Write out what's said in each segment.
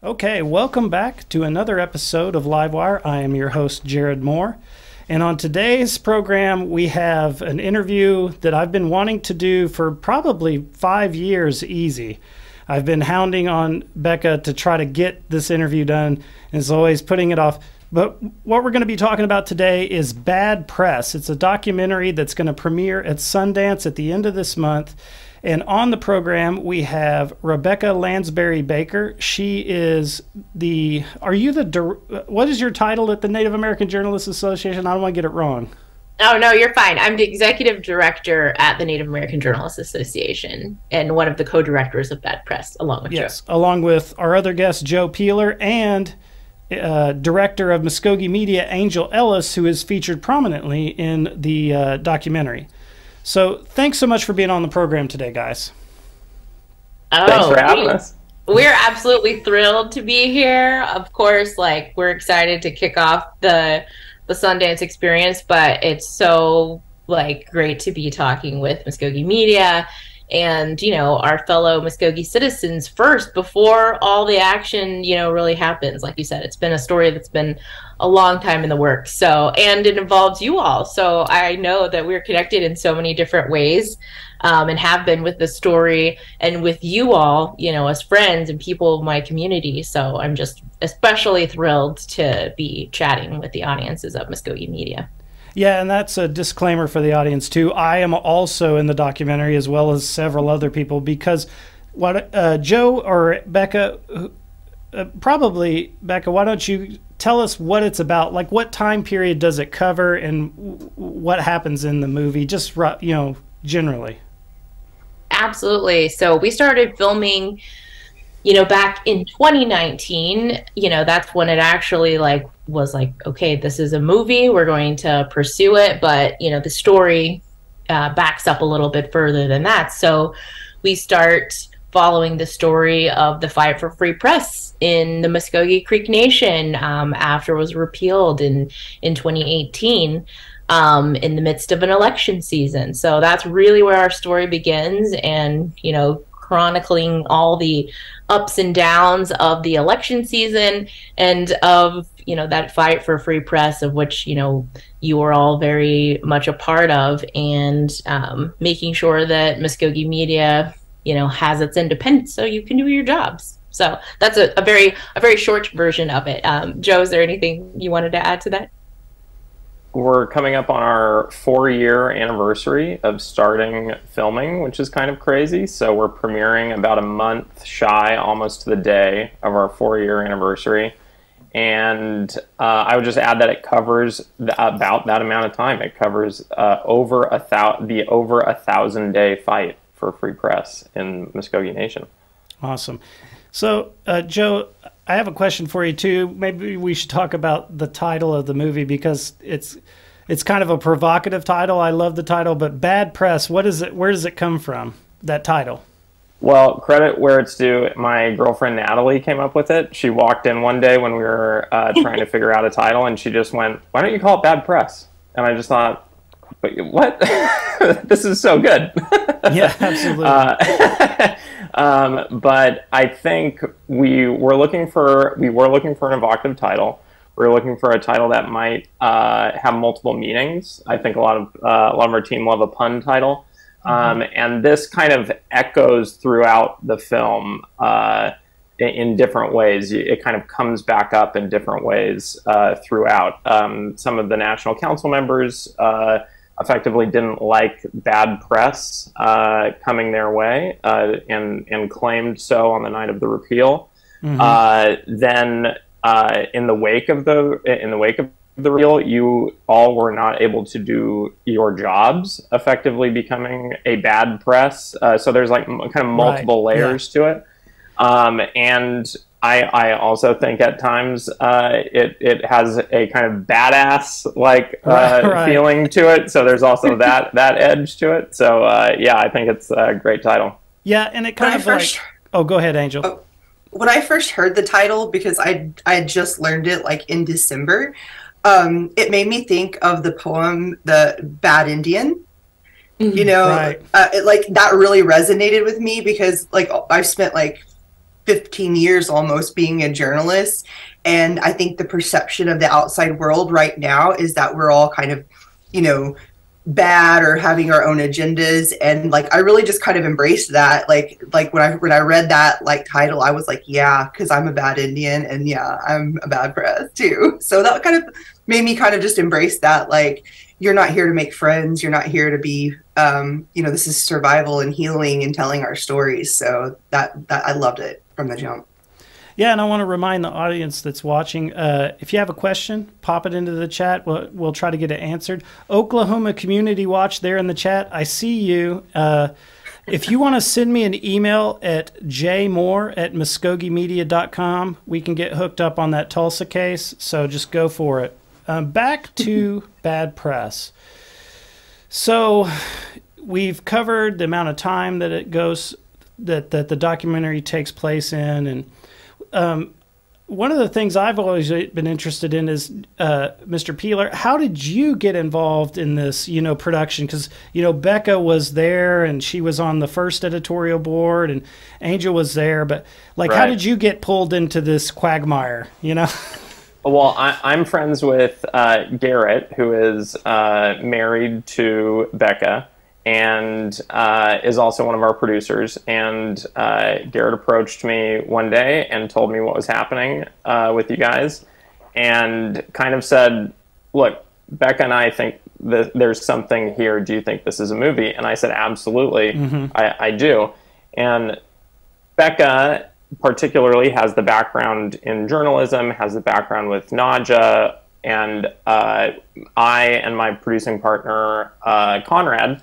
Okay, welcome back to another episode of Livewire. I am your host, Jared Moore. And on today's program, we have an interview that I've been wanting to do for probably 5 years easy. I've been hounding on Becca to try to get this interview done, and is always putting it off. But what we're going to be talking about today is Bad Press. It's a documentary that's going to premiere at Sundance at the end of this month. And on the program, we have Rebecca Landsberry-Baker. She is what is your title at the Native American Journalists Association? I don't want to get it wrong. Oh, no, you're fine. I'm the executive director at the Native American Journalists Association and one of the co-directors of Bad Press, along with Yes, Joe. Along with our other guest, Joe Peeler, and director of Mvskoke Media, Angel Ellis, who is featured prominently in the documentary. So thanks so much for being on the program today, guys. Thanks for having us. We're absolutely thrilled to be here. Of course, we're excited to kick off the Sundance experience, but it's so great to be talking with Mvskoke Media and, our fellow Muscogee citizens first before all the action, really happens. Like you said, it's been a story that's been a long time in the works. So, and it involves you all. So I know that we're connected in so many different ways, and have been with the story and with you all, as friends and people of my community. So I'm just especially thrilled to be chatting with the audiences of Mvskoke Media. Yeah, and that's a disclaimer for the audience, too. I am also in the documentary, as well as several other people, because what Joe or Becca, probably Becca, why don't you tell us what it's about? What time period does it cover, and what happens in the movie, just, generally? Absolutely. So we started filming, back in 2019. That's when it actually was okay, this is a movie, we're going to pursue it, but the story backs up a little bit further than that. So we start following the story of the fight for free press in the Muscogee Creek Nation after it was repealed in 2018, in the midst of an election season. So that's really where our story begins, and chronicling all the ups and downs of the election season and of that fight for free press, of which you are all very much a part of, and making sure that Mvskoke Media has its independence so you can do your jobs. So that's a very short version of it. Joe, is there anything you wanted to add to that? We're coming up on our 4-year anniversary of starting filming, which is kind of crazy. So we're premiering about a month shy, almost to the day of our 4-year anniversary. And I would just add that it covers about that amount of time. It covers the over 1,000-day fight for free press in Muscogee Nation. Awesome. So, Joe, I have a question for you too. Maybe we should talk about the title of the movie, because it's kind of a provocative title. I love the title, but Bad Press, what is it? Where does it come from, that title? Well, credit where it's due. My girlfriend Natalie came up with it. She walked in one day when we were trying to figure out a title, and she just went, "Why don't you call it Bad Press?" And I just thought, what? This is so good. Yeah, absolutely. But I think we were looking for an evocative title. We were looking for a title that might have multiple meanings. I think a lot of our team love a pun title, and this kind of echoes throughout the film in different ways. It kind of comes back up in different ways throughout. Some of the National Council members effectively didn't like Bad Press coming their way, and claimed so on the night of the repeal. Then in the wake of the repeal, you all were not able to do your jobs, effectively becoming a bad press. So there's kind of multiple layers to it, and I also think at times it has a kind of badass feeling to it. So there's also that edge to it. So yeah, I think it's a great title. Yeah, and it kind of oh, go ahead, Angel. When I first heard the title, because I had just learned it in December, it made me think of the poem "The Bad Indian." That really resonated with me, because I've spent 15 years almost being a journalist. And I think the perception of the outside world right now is that we're all kind of, you know, bad or having our own agendas. And like, I really just kind of embraced that. Like when I read that like title, I was like, yeah, because I'm a bad Indian, and yeah, I'm a bad press too. So that kind of made me kind of just embrace that. Like, you're not here to make friends. You're not here to be, you know, this is survival and healing and telling our stories. So that I loved it from the jump. Yeah, and I want to remind the audience that's watching, if you have a question, pop it into the chat. We'll try to get it answered. Oklahoma Community Watch there in the chat. I see you. If you want to send me an email at jmoore@muscogemedia.com, we can get hooked up on that Tulsa case, so just go for it. Back to bad press. So we've covered the amount of time that it goes, that the documentary takes place in, and one of the things I've always been interested in is, Mr. Peeler, how did you get involved in this, you know, production? Because, you know, Becca was there and she was on the first editorial board and Angel was there, but like, Right. How did you get pulled into this quagmire, you know? Well, I'm friends with Garrett, who is married to Becca, and is also one of our producers. And Garrett approached me one day and told me what was happening with you guys, and kind of said, look, Becca and I think that there's something here. Do you think this is a movie? And I said, absolutely, I do. And Becca particularly has the background in journalism, has the background with Naja, and I and my producing partner, Conrad,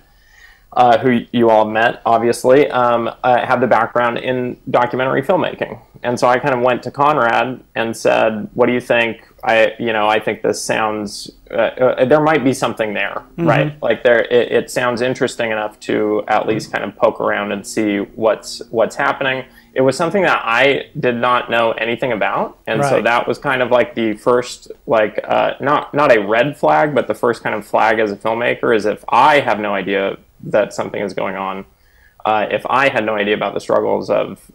who you all met, obviously, have the background in documentary filmmaking. And so I kind of went to Conrad and said, what do you think? I think this sounds, there might be something there, right? Like it sounds interesting enough to at least kind of poke around and see what's happening. It was something that I did not know anything about. And so that was kind of like the first, like, not a red flag, but the first kind of flag as a filmmaker is if I have no idea that something is going on, if I had no idea about the struggles of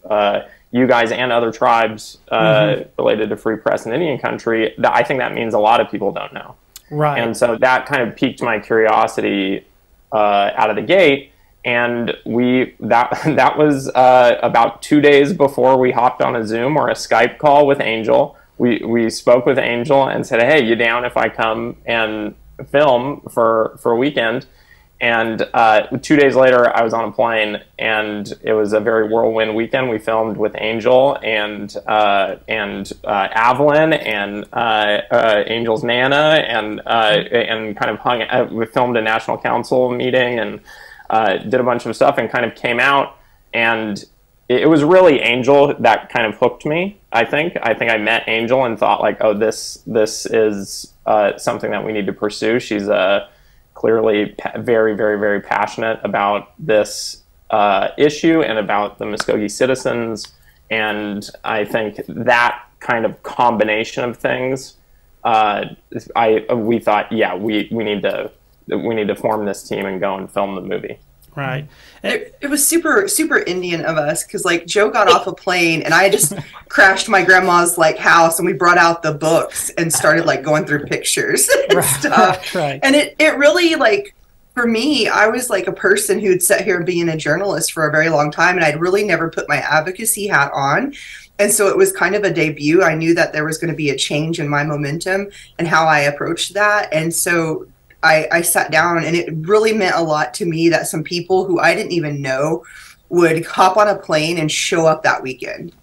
you guys and other tribes related to free press in Indian country, I think that means a lot of people don't know. Right. And so that kind of piqued my curiosity out of the gate. And that was about 2 days before we hopped on a Zoom or a Skype call with Angel. We spoke with Angel and said, hey, you down if I come and film for a weekend? And 2 days later, I was on a plane, and it was a very whirlwind weekend. We filmed with Angel and Avalyn and Angel's Nana, and kind of we filmed a national council meeting and did a bunch of stuff, and kind of came out. And it was really Angel that kind of hooked me. I think I met Angel and thought like, oh, this is something that we need to pursue. She's clearly very, very, very passionate about this issue and about the Muscogee citizens. And I think that kind of combination of things, we thought, yeah, we need to form this team and go and film the movie. Right. It was super, super Indian of us because like Joe got off a plane and I just crashed my grandma's like house and we brought out the books and started like going through pictures and stuff. Right. And it really like, for me, I was like a person who'd sat here being a journalist for a very long time and I'd really never put my advocacy hat on. And so it was kind of a debut. I knew that there was going to be a change in my momentum and how I approached that. And so I sat down and it really meant a lot to me that some people who I didn't even know would hop on a plane and show up that weekend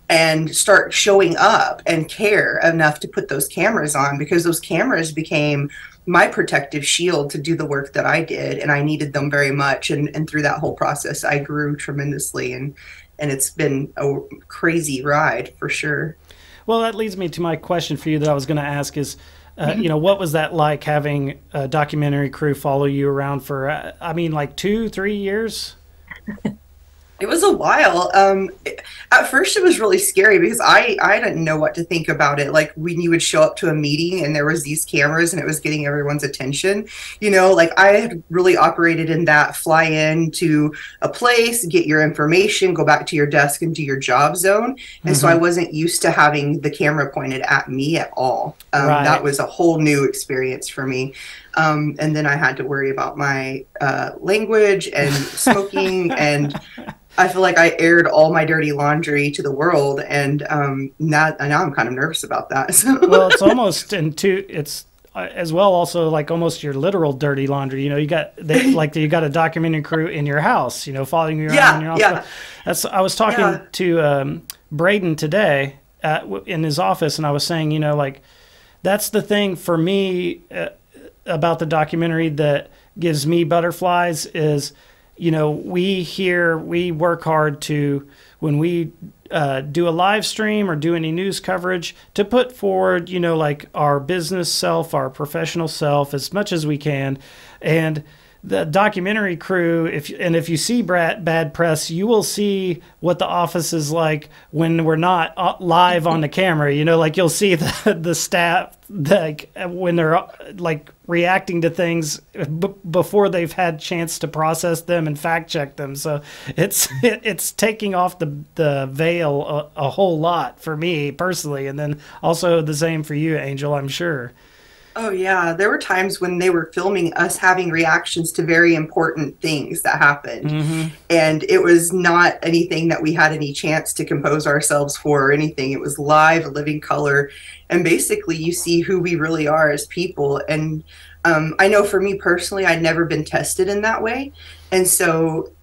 and start showing up and care enough to put those cameras on, because those cameras became my protective shield to do the work that I did, and I needed them very much. And through that whole process, I grew tremendously, and it's been a crazy ride for sure. Well, that leads me to my question for you that I was going to ask is, what was that like having a documentary crew follow you around for, like 2-3 years? It was a while. At first, it was really scary because I didn't know what to think about it. Like when you would show up to a meeting and there was these cameras and it was getting everyone's attention. You know, like I had really operated in that fly in to a place, get your information, go back to your desk and do your job zone. And so I wasn't used to having the camera pointed at me at all. That was a whole new experience for me. And then I had to worry about my language and smoking, and I feel like I aired all my dirty laundry to the world, and now I'm kind of nervous about that. So. Well, it's almost it's as well also like almost your literal dirty laundry. You know, you got you got a documentary crew in your house, you know, following you around in your house. That's I was talking to Braden today in his office, and I was saying, you know, like that's the thing for me about the documentary that gives me butterflies is, you know, we work hard to, when we do a live stream or do any news coverage, to put forward, you know, like our business self, our professional self as much as we can. And the documentary crew, if you see bad press, you will see what the office is like when we're not live on the camera. You know, like you'll see the staff like when they're like reacting to things before they've had chance to process them and fact check them. So it's taking off the veil a whole lot for me personally, and then also the same for you, Angel, I'm sure. Oh, yeah. There were times when they were filming us having reactions to very important things that happened. And it was not anything that we had any chance to compose ourselves for or anything. It was live, living color. And basically, you see who we really are as people. And I know for me personally, I'd never been tested in that way. And so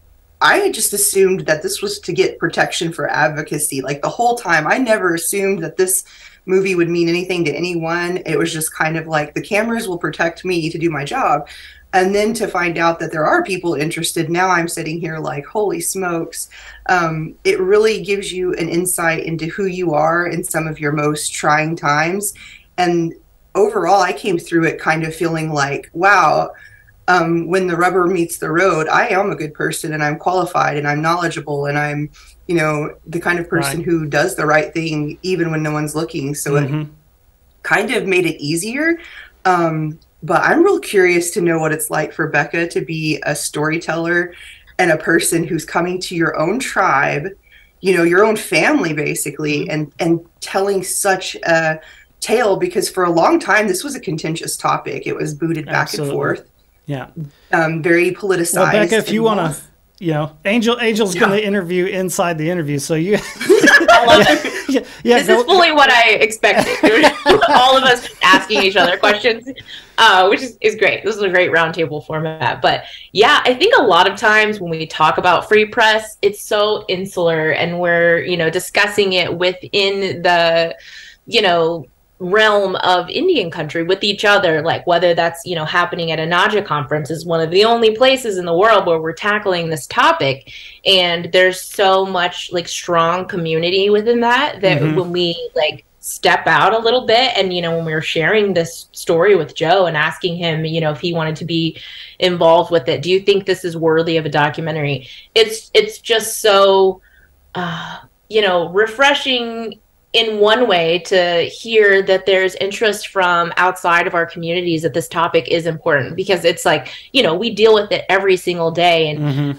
I had just assumed that this was to get protection for advocacy. Like the whole time, I never assumed that this movie would mean anything to anyone. It was just kind of like the cameras will protect me to do my job. And then to find out that there are people interested, now I'm sitting here like, holy smokes. It really gives you an insight into who you are in some of your most trying times. And overall, I came through it kind of feeling like, wow, when the rubber meets the road, I am a good person and I'm qualified and I'm knowledgeable and I'm, you know, the kind of person who does the right thing even when no one's looking. So it kind of made it easier. But I'm real curious to know what it's like for Becca to be a storyteller and a person who's coming to your own tribe, you know, your own family basically, and telling such a tale, because for a long time this was a contentious topic. It was booted back and forth. Yeah. Very politicized. Well, Becca, if you want to, you know, Angel's going to interview inside the interview, so you. I love it. This is fully what I expected. All of us asking each other questions, which is great. This is a great roundtable format. But yeah, I think a lot of times when we talk about free press, it's so insular, and we're, you know, discussing it within the, you know, realm of Indian country with each other, like whether that's, you know, happening at a Naja conference is one of the only places in the world where we're tackling this topic. And there's so much like strong community within that when we like step out a little bit, and, you know, when we were sharing this story with Joe and asking him, you know, if he wanted to be involved with it, do you think this is worthy of a documentary? It's just so, you know, refreshing in one way to hear that there's interest from outside of our communities that this topic is important, because it's like, you know, we deal with it every single day, and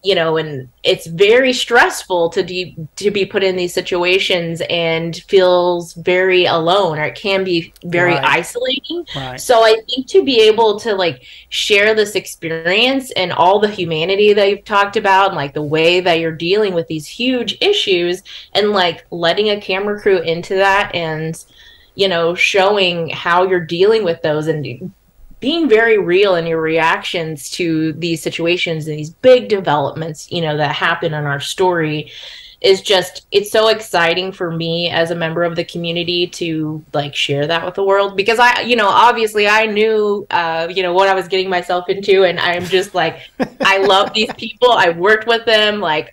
you know, and it's very stressful to be put in these situations and feels very alone, or it can be very isolating. So I think to be able to like share this experience and all the humanity that you've talked about, and like the way that you're dealing with these huge issues, and like letting a camera crew into that, and, you know, showing how you're dealing with those, and being very real in your reactions to these situations and these big developments, you know, that happen in our story, is just, it's so exciting for me as a member of the community to like share that with the world, because I, you know, obviously I knew, you know, what I was getting myself into, and I'm just like, I love these people. I worked with them. Like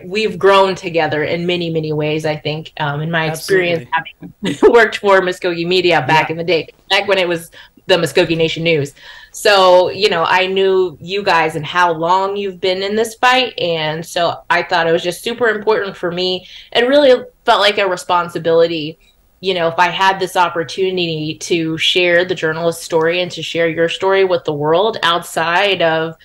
we've grown together in many, many ways, I think, in my experience having worked for Mvskoke Media back in the day, back when it was the Muscogee Nation News. So, you know, I knew you guys and how long you've been in this fight. And so I thought it was just super important for me, and really felt like a responsibility, you know, if I had this opportunity to share the journalist's story and to share your story with the world outside of,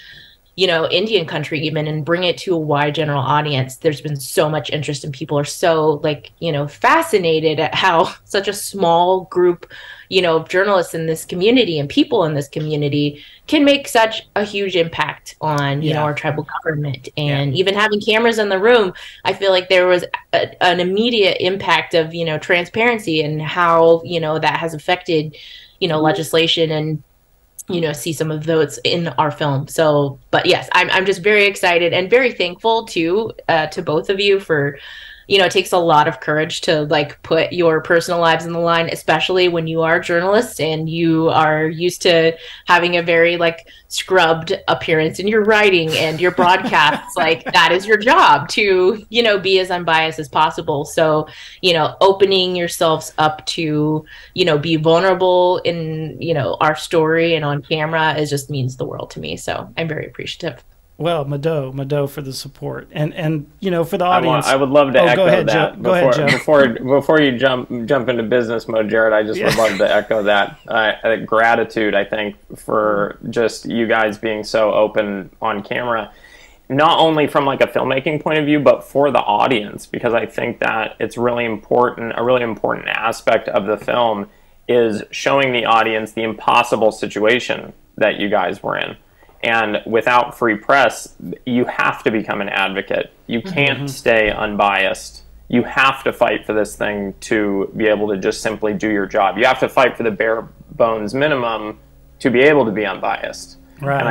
you know, Indian country even, and bring it to a wide general audience. There's been so much interest, and people are so, like, you know, fascinated at how such a small group, you know, of journalists in this community and people in this community can make such a huge impact on, you know, our tribal government. And even having cameras in the room, I feel like there was an immediate impact of, you know, transparency and how, you know, that has affected, you know, legislation, and you know, see some of those in our film. So, but yes, I'm just very excited and very thankful to both of you for, you know, it takes a lot of courage to like put your personal lives in the line, especially when you are journalists and you are used to having a very like scrubbed appearance in your writing and your broadcasts. Like that is your job to, you know, be as unbiased as possible. So, you know, opening yourselves up to, you know, be vulnerable in, you know, our story and on camera is just means the world to me. So I'm very appreciative. Well, Mado for the support, and you know, for the audience, I would love to echo ahead, that. Joe. Go ahead, Joe. Before you jump into business mode, Jared, I just would love to echo that gratitude. I think for just you guys being so open on camera, not only from like a filmmaking point of view, but for the audience, because I think that it's really important. A really important aspect of the film is showing the audience the impossible situation that you guys were in. And without free press, you have to become an advocate. You can't stay unbiased. You have to fight for this thing to be able to just simply do your job. You have to fight for the bare bones minimum to be able to be unbiased. Right. And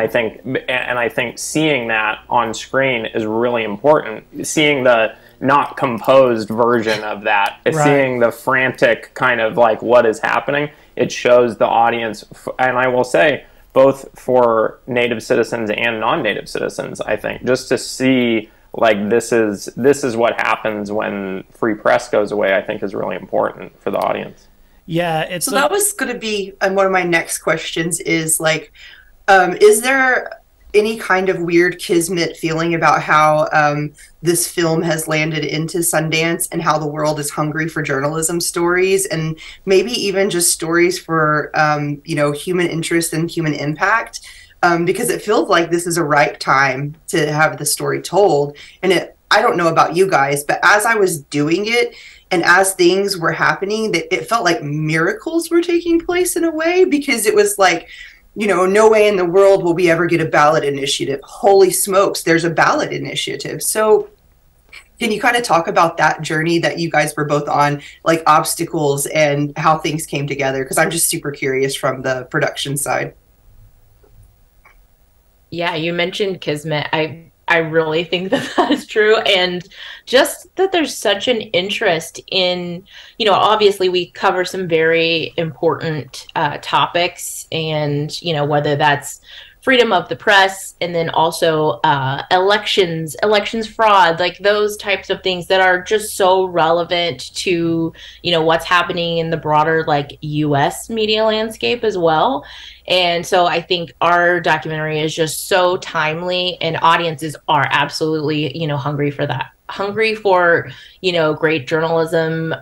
I think seeing that on screen is really important. Seeing the not composed version of that, seeing the frantic kind of like what is happening, it shows the audience. And I will say, both for Native citizens and non-Native citizens, I think, just to see like this is what happens when free press goes away, I think is really important for the audience. Yeah, so that was going to be one of my next questions is like, is there any kind of weird kismet feeling about how this film has landed into Sundance and how the world is hungry for journalism stories, and maybe even just stories for you know, human interest and human impact, because it feels like this is a ripe time to have the story told. And I don't know about you guys, but as I was doing it and as things were happening, it felt like miracles were taking place in a way, because it was like, you know, no way in the world will we ever get a ballot initiative. Holy smokes, there's a ballot initiative. So can you kind of talk about that journey that you guys were both on, like obstacles and how things came together? Because I'm just super curious from the production side. Yeah, you mentioned kismet. I really think that that is true. And just that there's such an interest in, you know, obviously we cover some very important topics, and, you know, whether that's freedom of the press, and then also elections fraud, like those types of things that are just so relevant to, you know, what's happening in the broader like US media landscape as well. And so I think our documentary is just so timely, and audiences are absolutely, you know, hungry for that. Hungry for, you know, great journalism,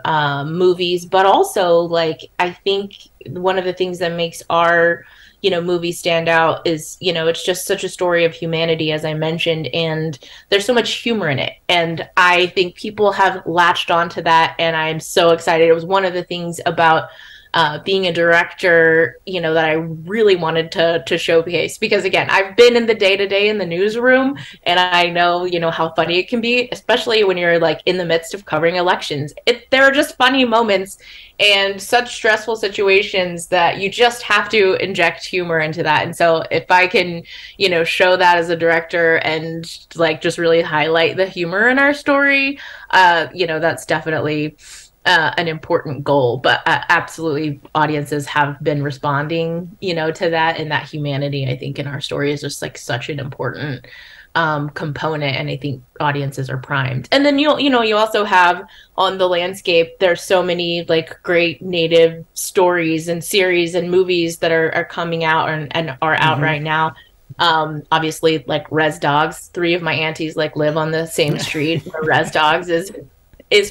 movies, but also like, I think one of the things that makes our, you know, movie stand out is, you know, it's just such a story of humanity, as I mentioned, and there's so much humor in it. And I think people have latched onto that, and I'm so excited. It was one of the things about being a director, you know, that I really wanted to showcase, because again, I've been in the day-to-day in the newsroom, and I know, you know, how funny it can be, especially when you're like in the midst of covering elections. There are just funny moments and such stressful situations that you just have to inject humor into that. And so if I can, you know, show that as a director and like just really highlight the humor in our story, you know, that's definitely an important goal. But absolutely, audiences have been responding, you know, to that, and that humanity, I think, in our story is just like such an important component, and I think audiences are primed. And then you also have on the landscape, there's so many like great native stories and series and movies that are coming out and are out right now. Obviously, like Res Dogs, 3 of my aunties like live on the same street where Res Dogs is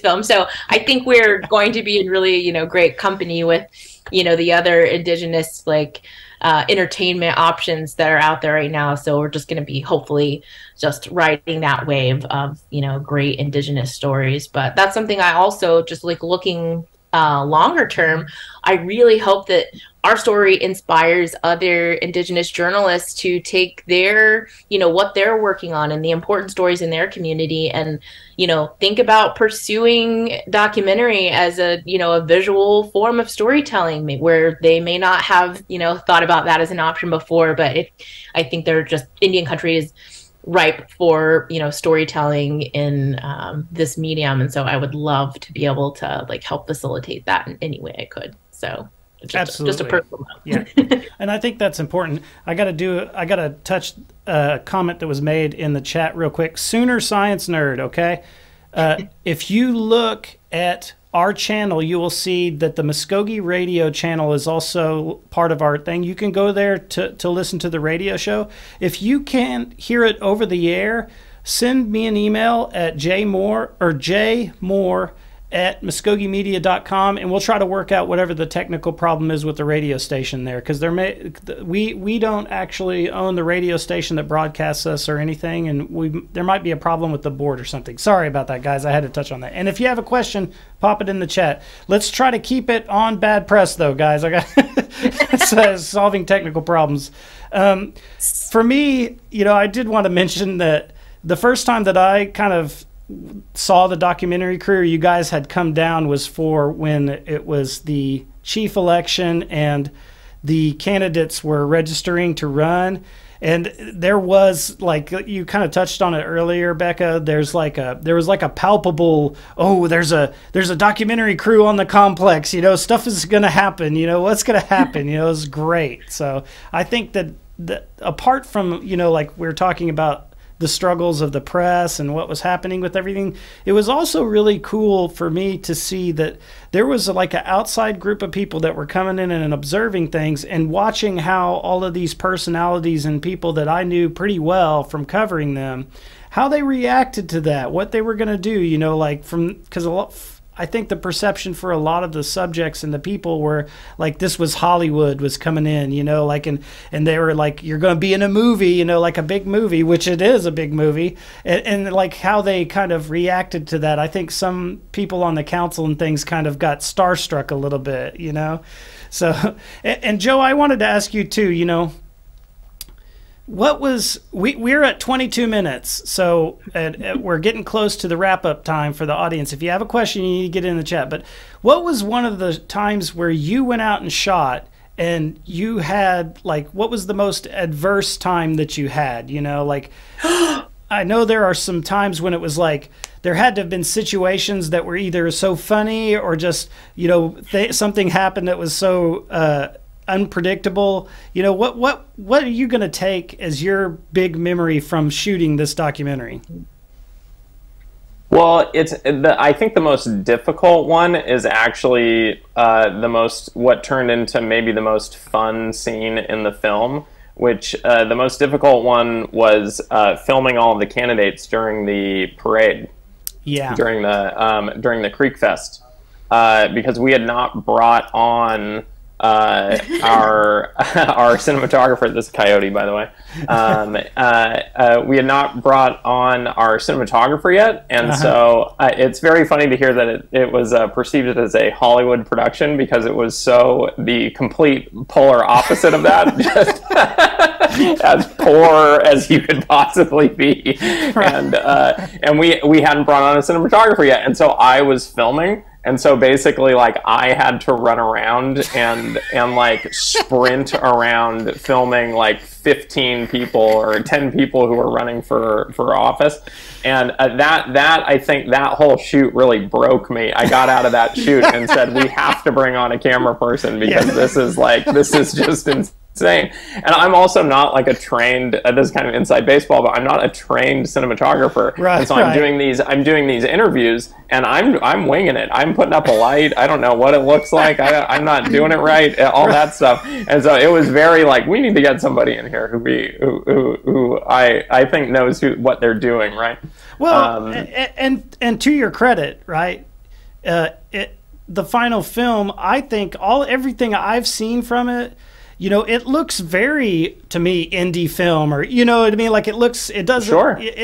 filmed. So I think we're going to be in really, great company with, the other indigenous like entertainment options that are out there right now. So we're just going to be hopefully just riding that wave of, great indigenous stories. But that's something I also just like looking longer term. I really hope that our story inspires other indigenous journalists to take their, what they're working on and the important stories in their community and, think about pursuing documentary as a, a visual form of storytelling where they may not have, thought about that as an option before. But I think they're just Indian country is ripe for, storytelling in this medium. And so I would love to be able to like help facilitate that in any way I could. So absolutely. Just a personal note. Yeah. And I think that's important. I got to touch a comment that was made in the chat real quick. Sooner Science Nerd. Okay. If you look at our channel, you will see that the Muscogee radio channel is also part of our thing. You can go there to listen to the radio show. If you can't hear it over the air, send me an email at jmoore@muscogeemedia.com, and we'll try to work out whatever the technical problem is with the radio station there, because we don't actually own the radio station that broadcasts us or anything, and there might be a problem with the board or something. Sorry about that, guys. I had to touch on that. And if you have a question, pop it in the chat. Let's try to keep it on bad press, though, guys. I got solving technical problems. For me, I did want to mention that the first time that I kind of saw the documentary crew you guys had come down was for when it was the chief election and the candidates were registering to run, and there was, like you kind of touched on it earlier, Becca, there was like a palpable, there's a documentary crew on the complex, stuff is gonna happen, what's gonna happen, it was great. So I think that apart from like we were talking about the struggles of the press and what was happening with everything, it was also really cool for me to see that there was like an outside group of people that were coming in and observing things and watching how all of these personalities and people that I knew pretty well from covering them, how they reacted to that, what they were going to do, because I think the perception for a lot of the subjects and the people were like this was Hollywood was coming in, and they were like, you're going to be in a movie, like a big movie, which it is a big movie, and like how they kind of reacted to that. I think some people on the council and things kind of got starstruck a little bit, So, and Joe, I wanted to ask you too, we're at 22 minutes, so we're getting close to the wrap-up time for the audience. If you have a question, you need to get in the chat. But what was one of the times where you went out and shot and you had, like, what was the most adverse time that you had? I know there are some times when it was like there had to have been situations that were either so funny or just, something happened that was so unpredictable. What are you going to take as your big memory from shooting this documentary? Well, I think the most difficult one is actually what turned into maybe the most fun scene in the film, which the most difficult one was filming all of the candidates during the parade. Yeah. During the Creek Fest, because we had not brought on our cinematographer, this coyote, by the way, we had not brought on our cinematographer yet, and so it's very funny to hear that it was perceived as a Hollywood production, because it was so the complete polar opposite of that, just as poor as you could possibly be, and we hadn't brought on a cinematographer yet, and so I was filming. And so basically, like, I had to run around and like sprint around filming like 15 people or 10 people who were running for office. And that I think that whole shoot really broke me. I got out of that shoot and said, we have to bring on a camera person, because this is just insane. insane. And I'm also not like a trained, this is kind of inside baseball, but I'm not a trained cinematographer. Right, and so I'm doing these interviews, and I'm winging it. I'm putting up a light. I don't know what it looks like. I'm not doing it right. All that stuff. And so it was very like, we need to get somebody in here who I think knows what they're doing, right? Well, and to your credit, right? The final film, I think everything I've seen from it, you know, it looks very, to me, indie film, or, you know what I mean? Like it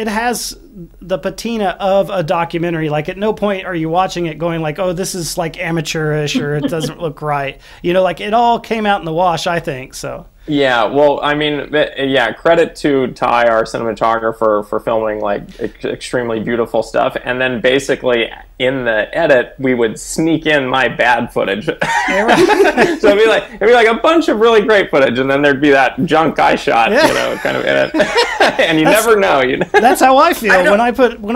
has the patina of a documentary. Like at no point are you watching it going like, oh, this is like amateurish, or it doesn't look right. You know, like it all came out in the wash, I think, so. Yeah, well, I mean, yeah, credit to Ty, our cinematographer, for filming like extremely beautiful stuff. And then basically in the edit, we would sneak in my bad footage. So it'd be like a bunch of really great footage, and then there'd be that junk I shot, you know, kind of in it. And you never know. You know? That's how I feel when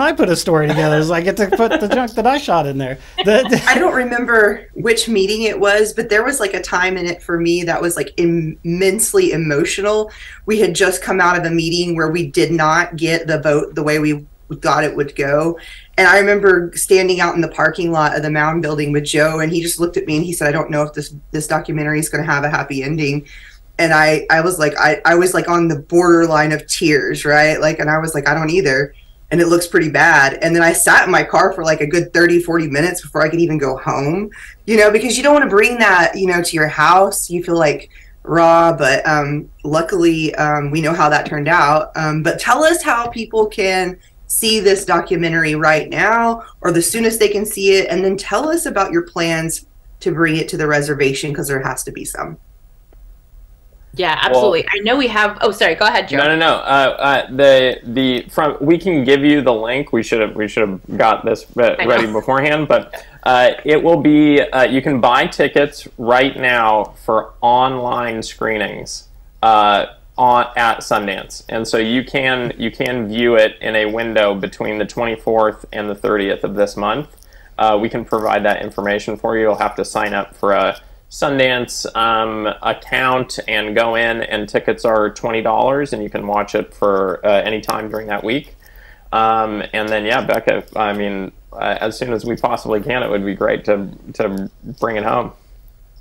I put a story together. Is I get to put the junk that I shot in there. I don't remember which meeting it was, but there was like a time in it for me that was like immensely emotional. We had just come out of a meeting where we did not get the vote the way we thought it would go. And I remember standing out in the parking lot of the Mound building with Joe, and he just looked at me and he said, I don't know if this documentary is going to have a happy ending. And I was like, I was like on the borderline of tears, right? Like, and I was like, I don't either. And it looks pretty bad. And then I sat in my car for like a good 30-40 minutes before I could even go home, you know, because you don't want to bring that, you know, to your house. You feel like raw, but luckily we know how that turned out. But tell us how people can see this documentary right now, or the soonest they can see it, and then tell us about your plans to bring it to the reservation, because there has to be some. Yeah, absolutely. Well, I know we have. Oh, sorry. Go ahead, Joe. No. We can give you the link. We should have got this ready beforehand. But it will be. You can buy tickets right now for online screenings at Sundance, and so you can view it in a window between the 24th and the 30th of this month. We can provide that information for you. You'll have to sign up for a Sundance account and go in, and tickets are $20, and you can watch it for any time during that week. And then, yeah, Becca, I mean, as soon as we possibly can, it would be great to bring it home.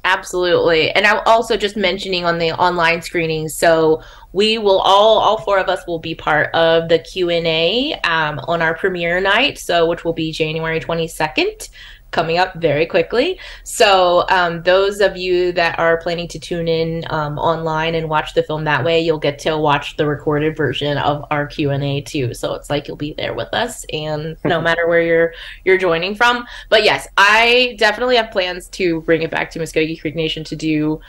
Absolutely. And I'm also just mentioning on the online screenings, so we will all four of us will be part of the Q&A on our premiere night, so which will be January 22nd. Coming up very quickly. So those of you that are planning to tune in online and watch the film that way, you'll get to watch the recorded version of our Q&A too. So it's like you'll be there with us, and no matter where you're joining from. But yes, I definitely have plans to bring it back to Muscogee Creek Nation to do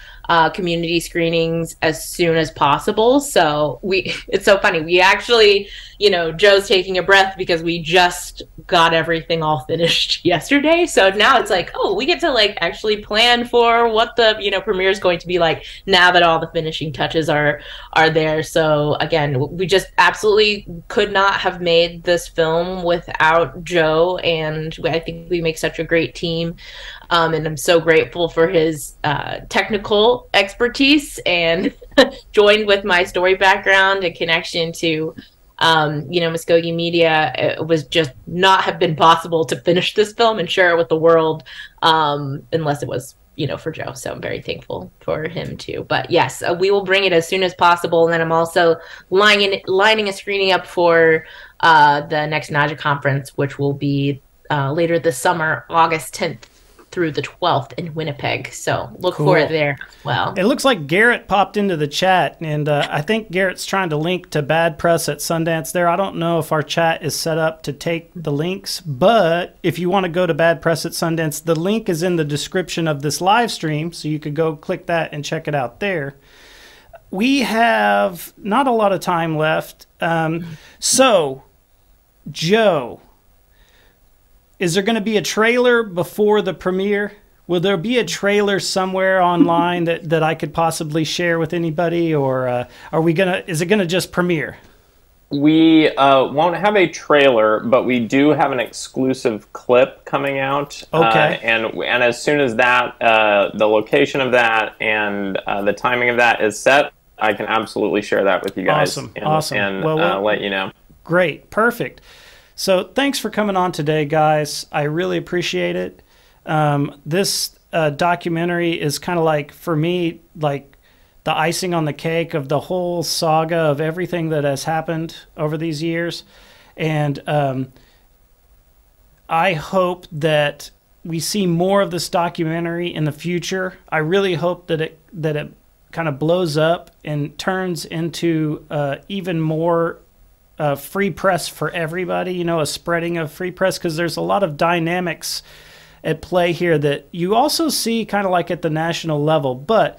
community screenings as soon as possible. So it's so funny. We actually, you know, Joe's taking a breath because we just got everything all finished yesterday. So now it's like, oh, we get to like actually plan for what the, you know, premiere is going to be like now that all the finishing touches are there. So again, we just absolutely could not have made this film without Joe, and I think we make such a great team. And I'm so grateful for his technical expertise, and joined with my story background and connection to, you know, Mvskoke Media. It was just not have been possible to finish this film and share it with the world unless it was, you know, for Joe. So I'm very thankful for him too. But yes, we will bring it as soon as possible. And then I'm also lining a screening up for the next NAJA conference, which will be later this summer, August 10th through the 12th in Winnipeg. So look for it there as well. It looks like Garrett popped into the chat, and I think Garrett's trying to link to Bad Press at Sundance there. I don't know if our chat is set up to take the links, but if you want to go to Bad Press at Sundance, the link is in the description of this live stream, so you could go click that and check it out there. We have not a lot of time left. So, Joe, is there going to be a trailer before the premiere? Will there be a trailer somewhere online that I could possibly share with anybody, or is it going to just premiere? We won't have a trailer, but we do have an exclusive clip coming out. Okay. And as soon as that, the location of that and the timing of that is set, I can absolutely share that with you guys. Awesome. And Well, let you know. Great. Perfect. So thanks for coming on today, guys. I really appreciate it. This documentary is kind of like, for me, like the icing on the cake of the whole saga of everything that has happened over these years. And I hope that we see more of this documentary in the future. I really hope that it kind of blows up and turns into even more free press for everybody, a spreading of free press, because there's a lot of dynamics at play here that you also see kind of like at the national level. But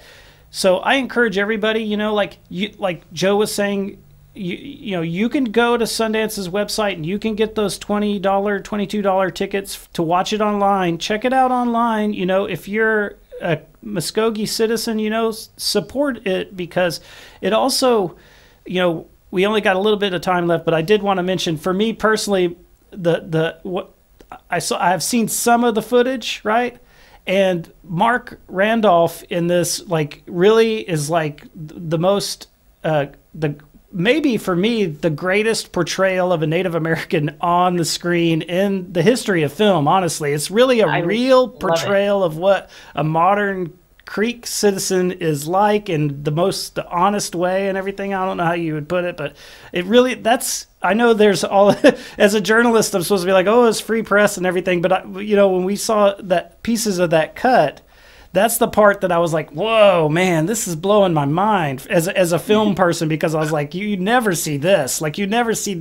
so I encourage everybody, like Joe was saying, you can go to Sundance's website and you can get those $20, $22 tickets to watch it online. Check it out online. If you're a Muscogee citizen, support it, because it also, we only got a little bit of time left, but I did want to mention, for me personally, what I've seen some of the footage, right? And Mark Randolph in this, really is the most, maybe for me, the greatest portrayal of a Native American on the screen in the history of film, honestly. It's really a real portrayal of what a modern Creek citizen is like, in the honest way and everything. I don't know how you would put it, but it really, I know there's all, as a journalist, I'm supposed to be like, oh, it's free press and everything. But, when we saw that pieces of that cut, that's the part that I was like, whoa, man, this is blowing my mind as a film person, because I was like, you never see this. You never see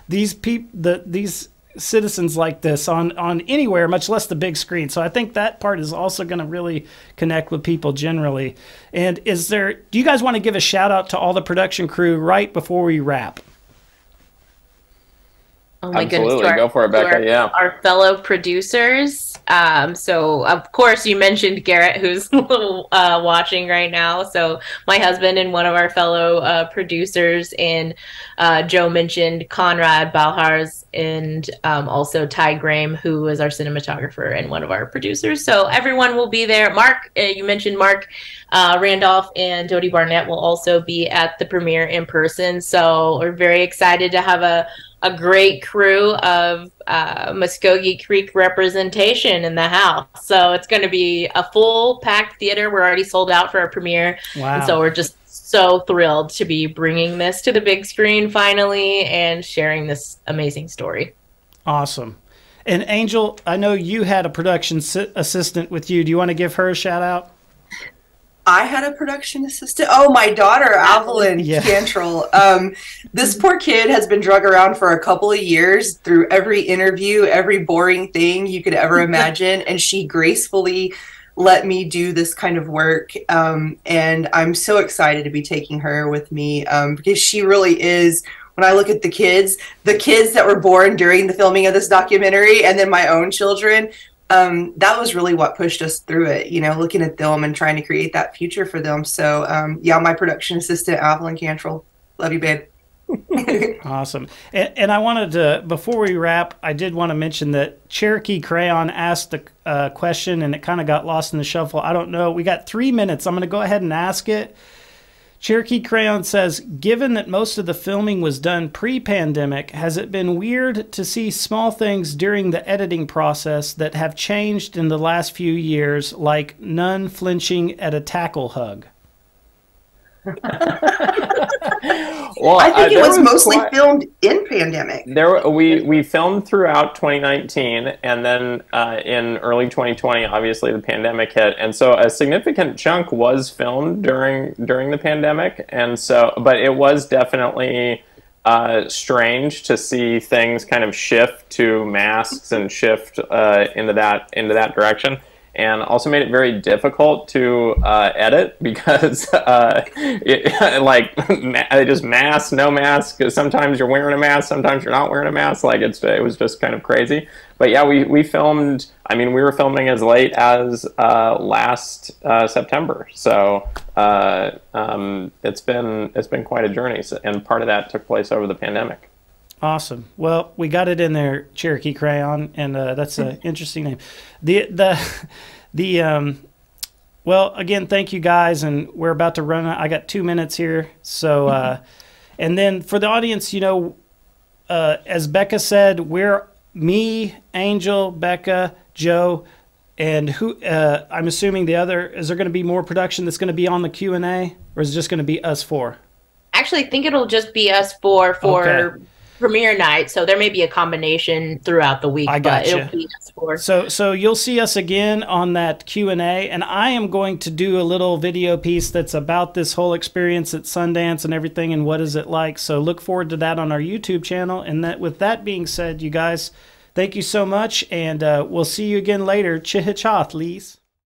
these citizens like this on anywhere, much less the big screen. So I think that part is also going to really connect with people generally. And do you guys want to give a shout out to all the production crew right before we wrap? Oh my Absolutely. goodness. Go for it, Becca. Yeah. Our fellow producers. So of course you mentioned Garrett, who's watching right now. So my husband and one of our fellow producers, and Joe mentioned Conrad Balhars, and also Ty Graham, who is our cinematographer and one of our producers. So everyone will be there. Mark, you mentioned Mark Randolph and Jody Barnett will also be at the premiere in person. So we're very excited to have a great crew of Muscogee Creek representation in the house. So it's going to be a full packed theater. We're already sold out for our premiere. Wow. And so we're just so thrilled to be bringing this to the big screen finally and sharing this amazing story. Awesome. And Angel, I know you had a production assistant with you. Do you want to give her a shout out? I had a production assistant. Oh, my daughter, Evelyn Cantrell. This poor kid has been drug around for a couple of years through every interview, every boring thing you could ever imagine. And she gracefully let me do this kind of work. And I'm so excited to be taking her with me because she really is, when I look at the kids that were born during the filming of this documentary, and then my own children, that was really what pushed us through it, looking at them and trying to create that future for them. So, my production assistant, Evelyn Cantrell. Love you, babe. Awesome. And I wanted to, before we wrap, I did want to mention that Cherokee Crayon asked a question and it kind of got lost in the shuffle. I don't know. We got 3 minutes. I'm going to go ahead and ask it. Cherokee Crayon says, given that most of the filming was done pre-pandemic, has it been weird to see small things during the editing process that have changed in the last few years, like none flinching at a tackle hug? Well, I think it was mostly filmed in pandemic. We filmed throughout 2019, and then in early 2020, obviously the pandemic hit, and so a significant chunk was filmed during the pandemic, and so, but it was definitely strange to see things kind of shift to masks and shift into that direction. and also made it very difficult to edit because just mask, no mask. Sometimes you're wearing a mask, sometimes you're not wearing a mask. Like it was just kind of crazy. But yeah, we filmed. I mean, we were filming as late as last September. So it's been quite a journey, and part of that took place over the pandemic. Awesome. Well, we got it in there, Cherokee Crayon, and that's an interesting name. Well, again, thank you guys, and we're about to run. I got 2 minutes here, so and then for the audience, you know, as Becca said, we're me, Angel, Becca, Joe, and who? I'm assuming the other. Is there going to be more production that's going to be on the Q&A, or is it just going to be us four? Actually, I think it'll just be us four for. Okay. Premiere night, so there may be a combination throughout the week. I got you. It'll be us four. So you'll see us again on that Q&A, and I am going to do a little video piece that's about this whole experience at Sundance and everything, and what is it like. So look forward to that on our YouTube channel. And that, with that being said, you guys, thank you so much, and we'll see you again later. Chihichath, Lees.